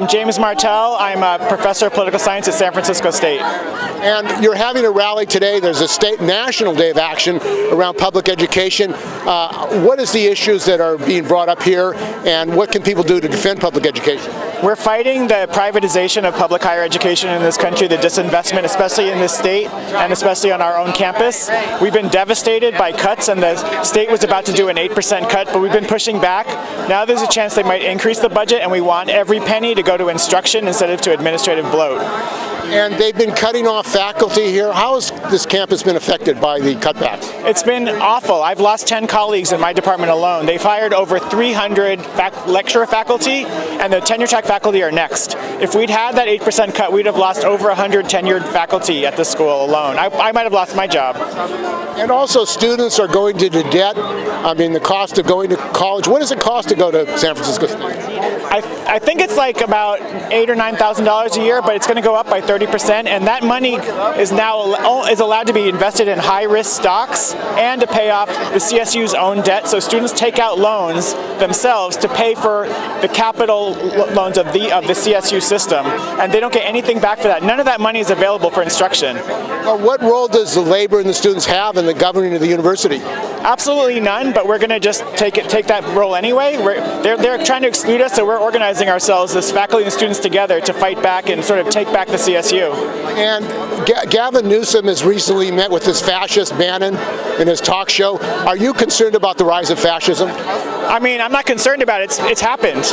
James Martell. I'm a professor of political science at San Francisco State. And you're having a rally today. There's a state national day of action around public education. What is the issues that are being brought up here, and what can people do to defend public education? We're fighting the privatization of public higher education in this country, the disinvestment, especially in this state and especially on our own campus. We've been devastated by cuts, and the state was about to do an 8% cut, but we've been pushing back. Now there's a chance they might increase the budget, and we want every penny to go to instruction instead of to administrative bloat. And they've been cutting off faculty here. How has this campus been affected by the cutbacks? It's been awful. I've lost 10 colleagues in my department alone. They've hired over 300 lecturer faculty, and the tenure track faculty are next. If we'd had that 8% cut, we'd have lost over 100 tenured faculty at the school alone. I might have lost my job. And also, students are going to the debt. I mean, the cost of going to college. What does it cost to go to San Francisco State? I think it's like about $8,000 or $9,000 a year, but it's going to go up by 30%, and that money is now allowed to be invested in high-risk stocks and to pay off the CSU's own debt. So students take out loans themselves to pay for the capital loans of the CSU system, and they don't get anything back for that. None of that money is available for instruction. Well, what role does the labor and the students have in the governing of the university? Absolutely none, but we're going to just take that role anyway. They're trying to exclude us, so we're organizing ourselves as faculty and students together to fight back and sort of take back the CSU. And Gavin Newsom has recently met with this fascist Bannon in his talk show. Are you concerned about the rise of fascism? I mean, I'm not concerned about it. It's happened.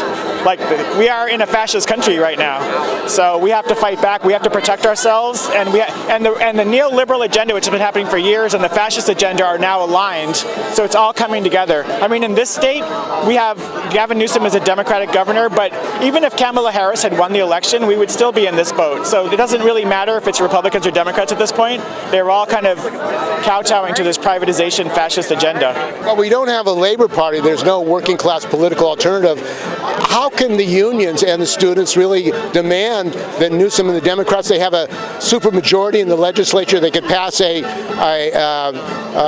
Like, we are in a fascist country right now, so we have to fight back. We have to protect ourselves, and the neoliberal agenda, which has been happening for years, and the fascist agenda are now aligned. So it's all coming together. I mean, in this state, we have Gavin Newsom as a Democratic governor, but even if Kamala Harris had won the election, we would still be in this boat. So it doesn't really matter if it's Republicans or Democrats at this point. They're all kind of kowtowing to this privatization fascist agenda. Well, we don't have a Labor Party. There's no working class political alternative. How can the unions and the students really demand that Newsom and the Democrats, they have a supermajority in the legislature, they could pass a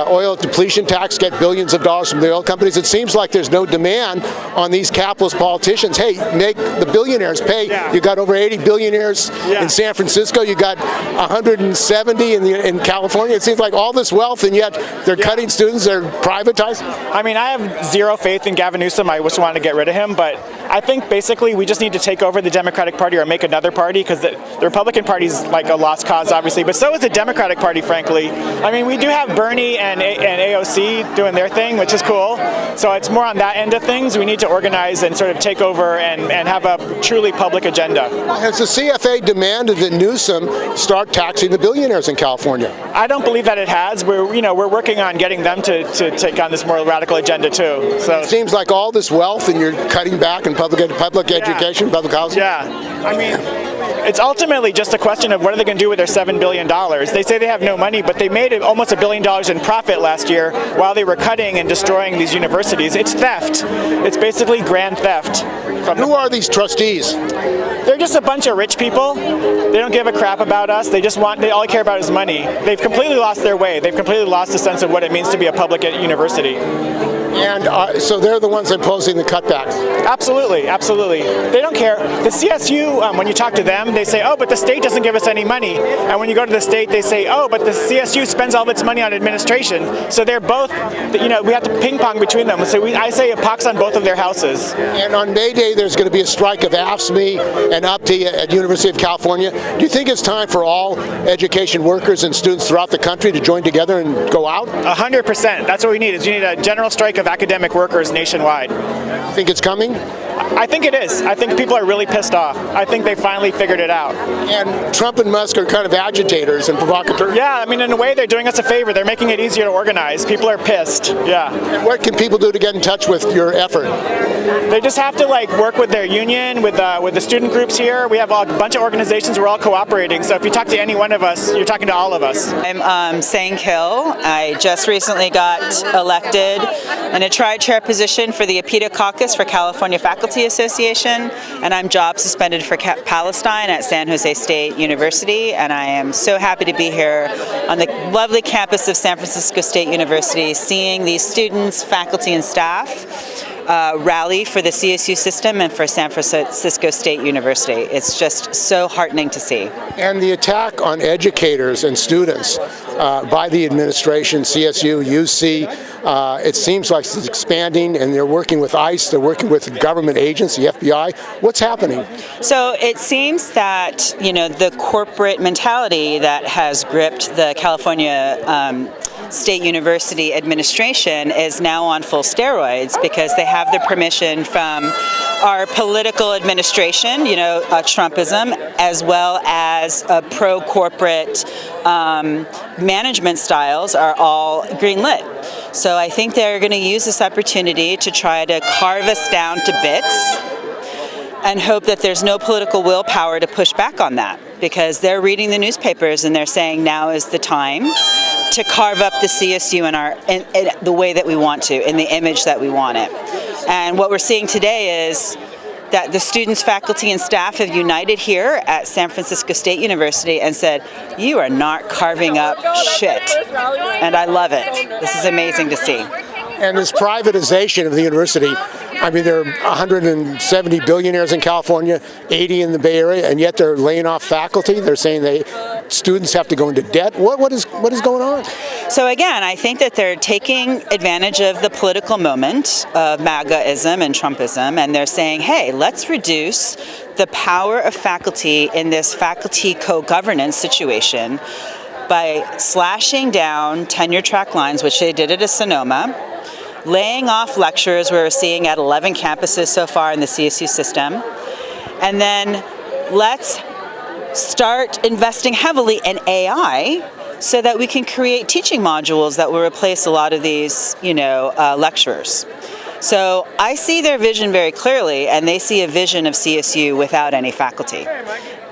oil depletion tax, get billions of dollars from the oil companies? It seems like there's no demand on these capitalist politicians. Hey, make the billionaires pay. Yeah. You got over 80 billionaires in San Francisco. You got 170 in California. It seems like all this wealth, and yet they're cutting students, they're privatizing. I mean, I have zero faith in Gavin Newsom. I just want to get rid of him, but I think basically we just need to take over the Democratic Party or make another party, because the Republican Party is like a lost cause, obviously, but so is the Democratic Party, frankly. I mean, we do have Bernie and AOC doing their thing, which is cool. So it's more on that end of things. We need to organize and sort of take over and have a truly public agenda. Has the CFA demanded that Newsom start taxing the billionaires in California? I don't believe that it has. We're working on getting them to take on this more radical agenda too. So it seems like all this wealth, and you're cutting back in public education, public housing. Yeah, I mean, it's ultimately just a question of what are they going to do with their $7 billion. They say they have no money, but they made almost $1 billion in profit last year while they were cutting and destroying these universities. It's theft. It's basically grand theft. Who are these trustees? They're just a bunch of rich people. They don't give a crap about us. They all they care about is money. They've completely lost their way. They've completely lost the sense of what it means to be a public university. And so they're the ones imposing the cutbacks. Absolutely, absolutely. They don't care. The CSU, when you talk to them, they say, oh, but the state doesn't give us any money. And when you go to the state, they say, oh, but the CSU spends all of its money on administration. So they're both, we have to ping pong between them. So I say a pox on both of their houses. And on May Day, there's going to be a strike of AFSCME and UPTE at University of California. Do you think it's time for all education workers and students throughout the country to join together and go out? 100%. That's what we need. We need a general strike of academic workers nationwide. You think it's coming? I think it is. I think people are really pissed off. I think they finally figured it out. And Trump and Musk are kind of agitators and provocateurs. Yeah, I mean, in a way, they're doing us a favor. They're making it easier to organize. People are pissed. Yeah. And what can people do to get in touch with your effort? They just have to work with their union, with the student groups here. We have a bunch of organizations. We're all cooperating. So if you talk to any one of us, you're talking to all of us. I'm Sang Hill. I just recently got elected in a tri-chair position for the APITA caucus for California Faculty Association, and I'm job suspended for Palestine at San Jose State University, and I am so happy to be here on the lovely campus of San Francisco State University, seeing these students, faculty, and staff rally for the CSU system and for San Francisco State University. It's just so heartening to see. And the attack on educators and students by the administration, CSU, UC, it seems like it's expanding, and they're working with ICE, they're working with the government agency, FBI. What's happening? So it seems that, the corporate mentality that has gripped the California State University administration is now on full steroids because they have the permission from our political administration, Trumpism, as well as pro-corporate management styles are all greenlit. So I think they're going to use this opportunity to try to carve us down to bits and hope that there's no political willpower to push back on that, because they're reading the newspapers and they're saying now is the time to carve up the CSU in the way that we want to, in the image that we want it. And what we're seeing today is that the students, faculty, and staff have united here at San Francisco State University and said, you are not carving up shit. And I love it. This is amazing to see. And this privatization of the university, I mean, there are 170 billionaires in California, 80 in the Bay Area, and yet they're laying off faculty. They're saying students have to go into debt. What is going on? So again, I think that they're taking advantage of the political moment of MAGAism and Trumpism, and they're saying, hey, let's reduce the power of faculty in this faculty co-governance situation by slashing down tenure track lines, which they did at Sonoma, laying off lecturers we're seeing at 11 campuses so far in the CSU system, and then let's start investing heavily in AI so that we can create teaching modules that will replace a lot of these, lecturers. So I see their vision very clearly, and they see a vision of CSU without any faculty.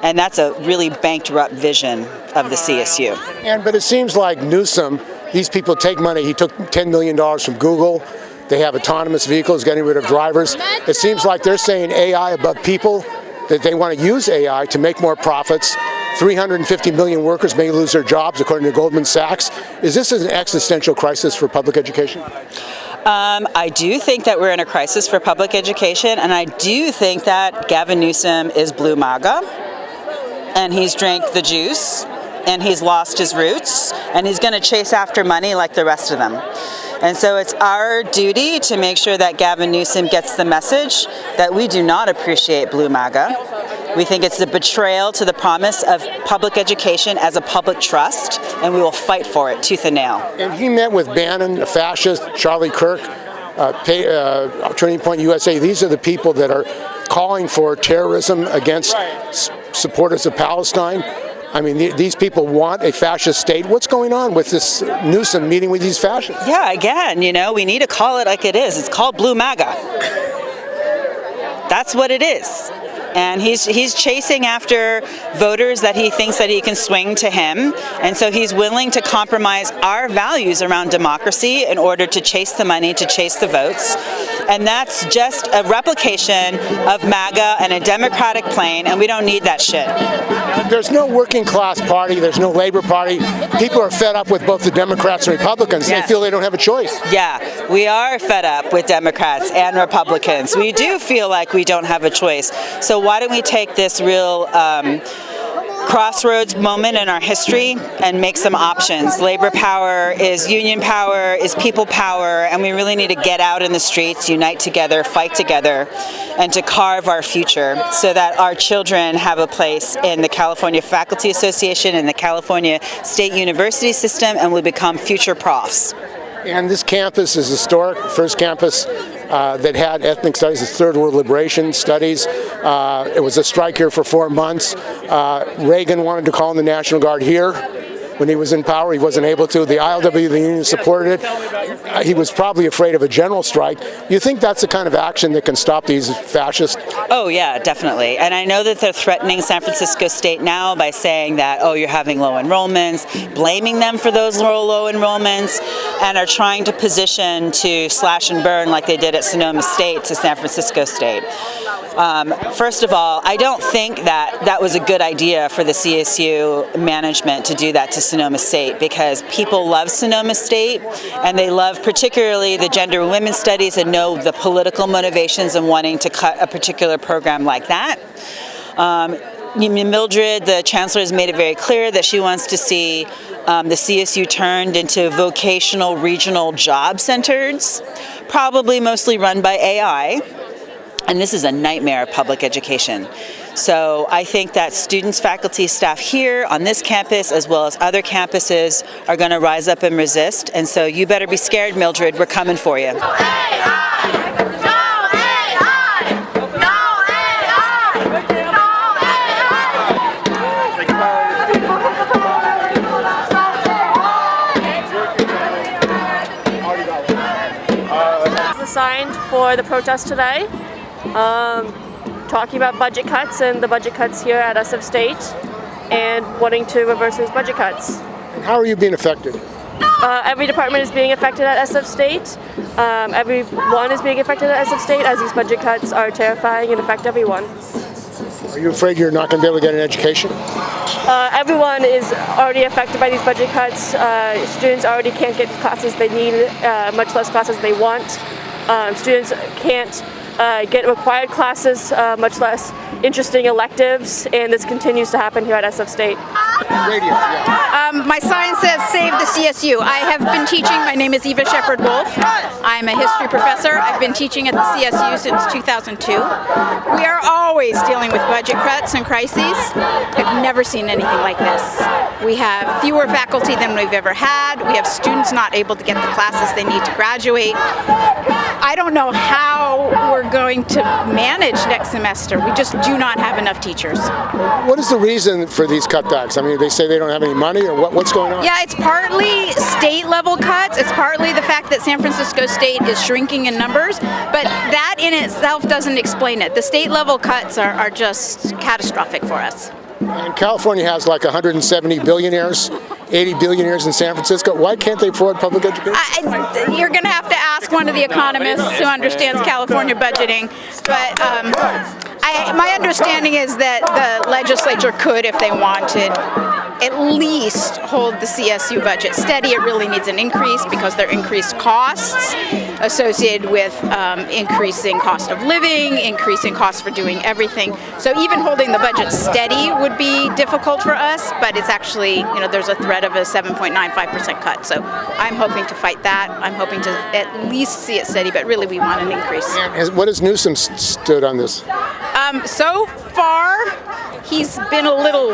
And that's a really bankrupt vision of the CSU. But it seems like Newsom, these people take money. He took $10 million from Google. They have autonomous vehicles, getting rid of drivers. It seems like they're saying AI above people, that they want to use AI to make more profits. 350 million workers may lose their jobs, according to Goldman Sachs. Is this an existential crisis for public education? I do think that we're in a crisis for public education, and I do think that Gavin Newsom is blue MAGA, and he's drank the juice, and he's lost his roots, and he's going to chase after money like the rest of them. And so it's our duty to make sure that Gavin Newsom gets the message that we do not appreciate blue MAGA. We think it's a betrayal to the promise of public education as a public trust, and we will fight for it tooth and nail. And he met with Bannon, a fascist, Charlie Kirk, Turning Point USA. These are the people that are calling for terrorism against supporters of Palestine. I mean, these people want a fascist state. What's going on with this Newsom meeting with these fascists? Yeah, again, we need to call it like it is. It's called blue MAGA. That's what it is. And he's chasing after voters that he thinks that he can swing to him. And so he's willing to compromise our values around democracy in order to chase the money, to chase the votes. And that's just a replication of MAGA and a Democratic plane, and we don't need that shit. There's no working class party, there's no labor party. People are fed up with both the Democrats and Republicans. Yes. They feel they don't have a choice. Yeah, we are fed up with Democrats and Republicans. We do feel like we don't have a choice. So why don't we take this real crossroads moment in our history and make some options? Labor power is union power, is people power, and we really need to get out in the streets, unite together, fight together, and to carve our future so that our children have a place in the California Faculty Association and the California State University system, and we become future profs. And this campus is historic, first campus that had ethnic studies, it's Third World Liberation Studies. It was a strike here for 4 months. Reagan wanted to call in the National Guard here. When he was in power, he wasn't able to. The ILW, the union, supported it. He was probably afraid of a general strike. You think that's the kind of action that can stop these fascists? Oh, yeah, definitely. And I know that they're threatening San Francisco State now by saying that, oh, you're having low enrollments, blaming them for those low enrollments, and are trying to position to slash and burn like they did at Sonoma State to San Francisco State. First of all, I don't think that was a good idea for the CSU management to do that to Sonoma State, because people love Sonoma State and they love particularly the gender and women's studies and know the political motivations in wanting to cut a particular program like that. Mildred, the chancellor, has made it very clear that she wants to see the CSU turned into vocational regional job centers, probably mostly run by AI. And this is a nightmare of public education. So I think that students, faculty, staff here on this campus, as well as other campuses, are going to rise up and resist. And so you better be scared, Mildred. We're coming for you. Signed for the protest today, talking about budget cuts and the budget cuts here at SF State and wanting to reverse those budget cuts. And how are you being affected? Every department is being affected at SF State. Everyone is being affected at SF State, as these budget cuts are terrifying and affect everyone. Are you afraid you're not going to be able to get an education? Everyone is already affected by these budget cuts. Students already can't get classes they need, much less classes they want. Students can't get required classes, much less interesting electives, and this continues to happen here at SF State. Radio, yeah. My sign says "Save the CSU." I have been teaching. My name is Eva Shepard-Wolf. I'm a history professor. I've been teaching at the CSU since 2002. We are always dealing with budget cuts and crises. I've never seen anything like this. We have fewer faculty than we've ever had. We have students not able to get the classes they need to graduate. I don't know how we're going to manage next semester. We just do not have enough teachers. What is the reason for these cutbacks? I mean, they say they don't have any money, or what's going on? Yeah, it's partly state level cuts. It's partly the fact that San Francisco State is shrinking in numbers, but that in itself doesn't explain it. The state level cuts are just catastrophic for us. And California has like 170 billionaires, 80 billionaires in San Francisco. Why can't they afford public education? You're going to have to ask one of the economists who understands California budgeting. But my understanding is that the legislature could, if they wanted, at least hold the CSU budget steady. It really needs an increase because there are increased costs associated with increasing cost of living, increasing costs for doing everything. So even holding the budget steady would be difficult for us, but it's actually, there's a threat of a 7.95% cut. So I'm hoping to fight that. I'm hoping to at least see it steady, but really we want an increase. What has Newsom stood on this? So far, he's been a little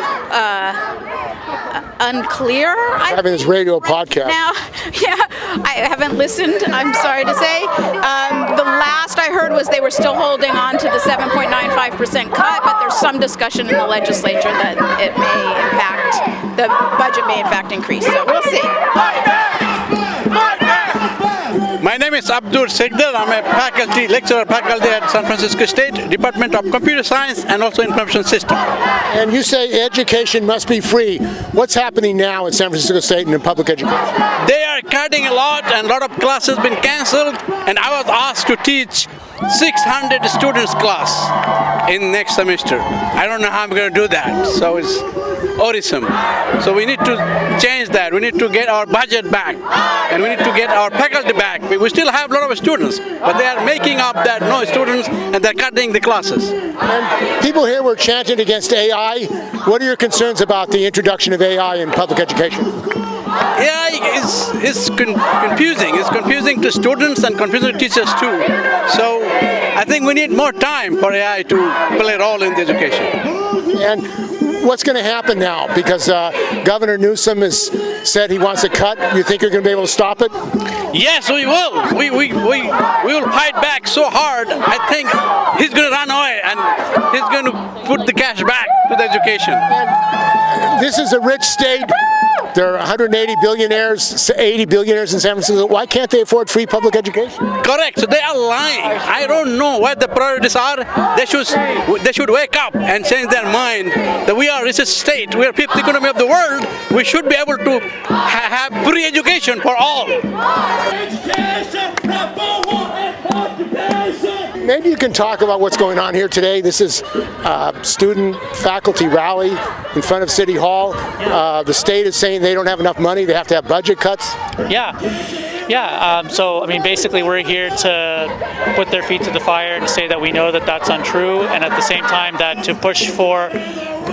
unclear. Having his radio podcast. Now, yeah, I haven't listened, I'm sorry to say. The last I heard was they were still holding on to the 7.95% cut, but there's some discussion in the legislature that it may, in fact, the budget may in fact increase. So we'll see. My name is Abdur Segdar. I'm a lecturer faculty at San Francisco State, Department of Computer Science and also Information System. And you say education must be free. What's happening now at San Francisco State in public education? They are cutting a lot and a lot of classes been cancelled, and I was asked to teach 600 students class in next semester. I don't know how I'm going to do that, so it's awesome. So we need to change that. We need to get our budget back, and we need to get our faculty back. We still have a lot of students, but they are making up that no students, and they're cutting the classes. And people here were chanting against AI. What are your concerns about the introduction of AI in public education? AI is confusing. It's confusing to students and confusing to teachers too. So I think we need more time for AI to play a role in the education. And what's going to happen now? Because Governor Newsom has said he wants to cut. You think you're going to be able to stop it? Yes, we will. We will fight back so hard. I think he's going to run away and he's going to put the cash back to the education. And this is a rich state. There are 180 billionaires, 80 billionaires in San Francisco. Why can't they afford free public education? Correct. So they are lying. I don't know what the priorities are. They should wake up and change their mind that we are a richest state. We are fifth economy of the world. We should be able to have free education for all. Education, Maybe you can talk about what's going on here today. This is student faculty rally in front of City Hall. The state is saying they don't have enough money. They have to have budget cuts. Yeah. So, I mean, basically we're here to put their feet to the fire and say that we know that that's untrue, and at the same time that to push for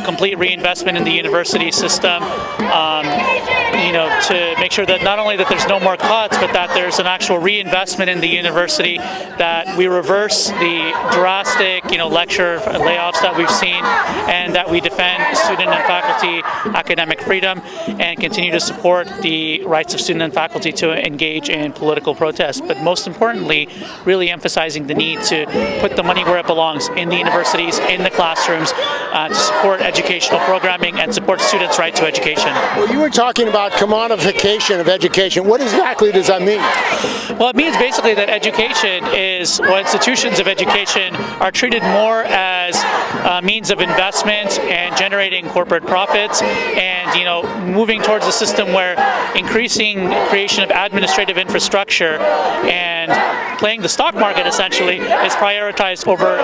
complete reinvestment in the university system, to make sure that not only that there's no more cuts, but that there's an actual reinvestment in the university, that we reverse the drastic, lecture layoffs that we've seen, and that we defend student and faculty academic freedom and continue to support the rights of student and faculty to engage in political protest. But most importantly, really emphasizing the need to put the money where it belongs, in the universities, in the classrooms, to support educational programming and support students' right to education. Well, you were talking about commodification of education. What exactly does that mean? Well, it means basically that education institutions of education are treated more as a means of investment and generating corporate profits, and moving towards a system where increasing creation of administrative infrastructure and playing the stock market essentially is prioritized over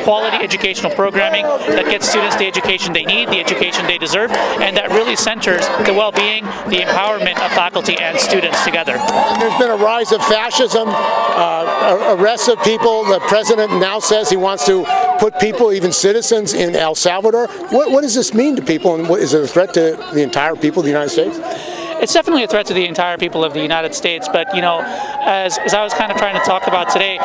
quality educational programming that gets students the education they need, the education they deserve, and that really centers the well-being, the empowerment of faculty and students together. There's been a rise of fascism, arrests of people. The president now says he wants to put people, even citizens, in El Salvador. What does this mean to people, and is it a threat to the entire people of the United States? It's definitely a threat to the entire people of the United States, but as I was kind of trying to talk about today,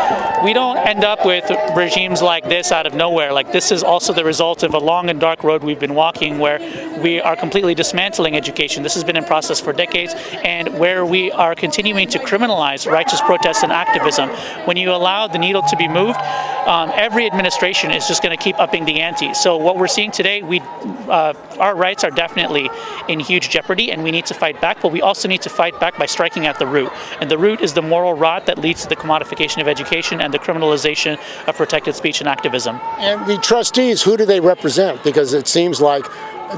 we don't end up with regimes like this out of nowhere. Like, this is also the result of a long and dark road we've been walking, where we are completely dismantling education. This has been in process for decades, and where we are continuing to criminalize righteous protest and activism. When you allow the needle to be moved, every administration is just going to keep upping the ante. So what we're seeing today, our rights are definitely in huge jeopardy, and we need to fight back, but we also need to fight back by striking at the root. And the root is the moral rot that leads to the commodification of education and the criminalization of protected speech and activism. And the trustees, who do they represent? Because it seems like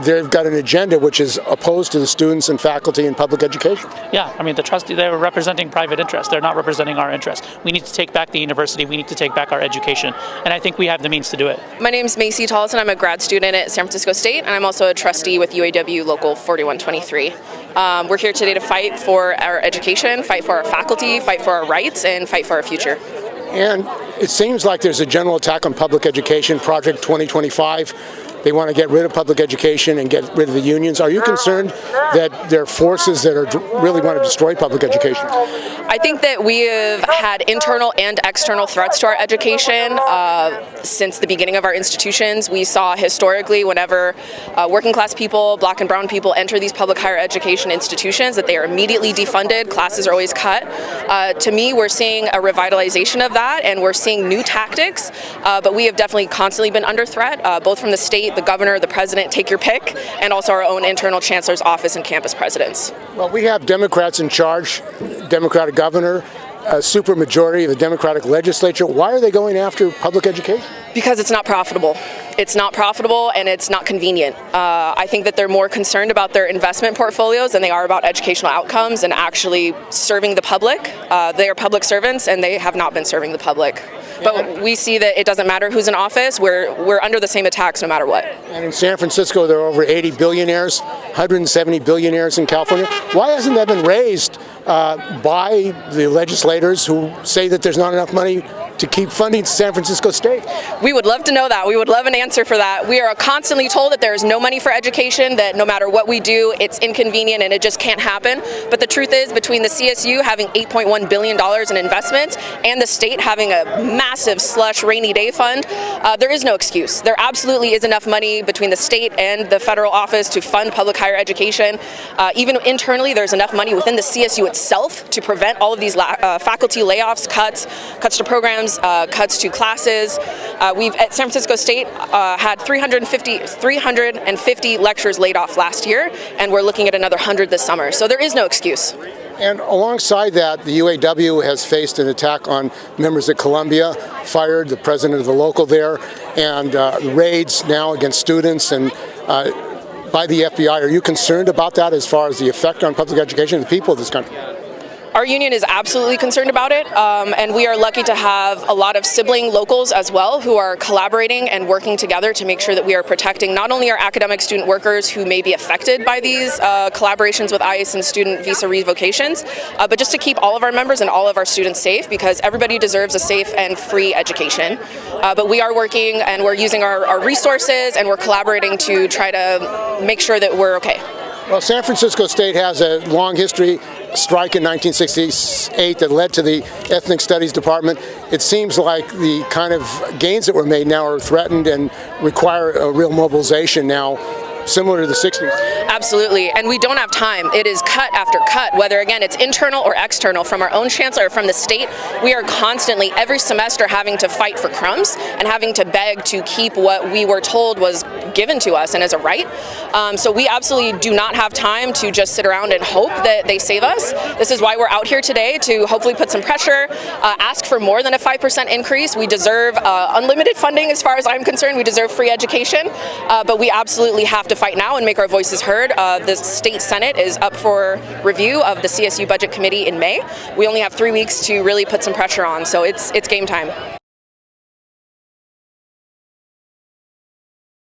they've got an agenda which is opposed to the students and faculty in public education. Yeah, I mean, the trustees, they're representing private interests. They're not representing our interests. We need to take back the university. We need to take back our education. And I think we have the means to do it. My name's Macy Tollison. I'm a grad student at San Francisco State, and I'm also a trustee with UAW Local 4123. We're here today to fight for our education, fight for our faculty, fight for our rights, and fight for our future. And it seems like there's a general attack on public education, Project 2025. They want to get rid of public education and get rid of the unions. Are you concerned that there are forces that are really want to destroy public education? I think that we have had internal and external threats to our education since the beginning of our institutions. We saw historically whenever working class people, black and brown people enter these public higher education institutions that they are immediately defunded, classes are always cut. To me, we're seeing a revitalization of that, and we're seeing new tactics, but we have definitely constantly been under threat, both from the state, the governor, the president, take your pick, and also our own internal chancellor's office and campus presidents. Well, we have Democrats in charge, Democratic governor, a supermajority of the Democratic legislature. Why are they going after public education? Because it's not profitable. It's not profitable and it's not convenient. I think that they're more concerned about their investment portfolios than they are about educational outcomes and actually serving the public. They are public servants and they have not been serving the public. But we see that it doesn't matter who's in office, we're under the same attacks no matter what. And in San Francisco, there are over 80 billionaires, 170 billionaires in California. Why hasn't that been raised by the legislators who say that there's not enough money to keep funding San Francisco State? We would love to know that. We would love an answer for that. We are constantly told that there is no money for education, that no matter what we do, it's inconvenient and it just can't happen. But the truth is, between the CSU having $8.1 billion in investments and the state having a massive slush rainy day fund, there is no excuse. There absolutely is enough money between the state and the federal office to fund public higher education. Even internally, there's enough money within the CSU itself to prevent all of these faculty layoffs, cuts to programs, cuts to classes. We've at San Francisco State had 350 lecturers laid off last year, and we're looking at another 100 this summer. So there is no excuse. And alongside that, the UAW has faced an attack on members of Columbia, fired the president of the local there, and raids now against students and by the FBI. Are you concerned about that as far as the effect on public education and the people of this country? Our union is absolutely concerned about it, and we are lucky to have a lot of sibling locals as well who are collaborating and working together to make sure that we are protecting not only our academic student workers who may be affected by these collaborations with ICE and student visa revocations, but just to keep all of our members and all of our students safe, because everybody deserves a safe and free education. But we are working and we're using our resources and we're collaborating to try to make sure that we're okay. Well, San Francisco State has a long history, strike in 1968 that led to the Ethnic Studies Department. It seems like the kind of gains that were made now are threatened and require a real mobilization now, similar to the 60s. Absolutely, and we don't have time. It is cut after cut, whether again it's internal or external, from our own chancellor or from the state. We are constantly, every semester, having to fight for crumbs and having to beg to keep what we were told was given to us and as a right. So we absolutely do not have time to just sit around and hope that they save us. This is why we're out here today, to hopefully put some pressure, ask for more than a 5% increase. We deserve unlimited funding as far as I'm concerned. We deserve free education, but we absolutely have to fight now and make our voices heard. The state Senate is up for review of the CSU Budget Committee in May. We only have 3 weeks to really put some pressure on, so it's game time.